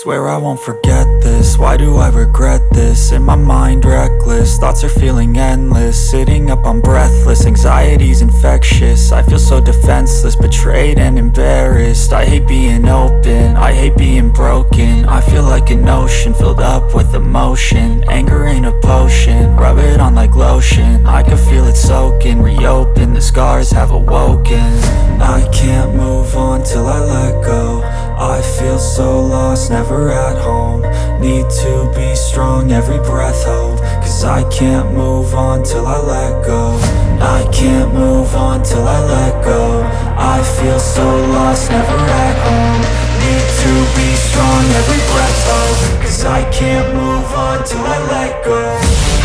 Swear I won't forget this, why do I regret this? In my mind reckless, thoughts are feeling endless. Sitting up I'm breathless, anxiety's infectious. I feel so defenseless, betrayed and embarrassed. I hate being open, I hate being broken. I feel like an ocean filled up with emotion. Anger ain't a potion, rub it on like lotion. I can feel it soaking, reopen, the scars have awoken. I can't move on till I let go. I feel so lost, never at home. Need to be strong, every breath hope. Cause I can't move on till I let go. I can't move on till I let go. I feel so lost, never at home. Need to be strong, every breath hope. Cause I can't move on till I let go.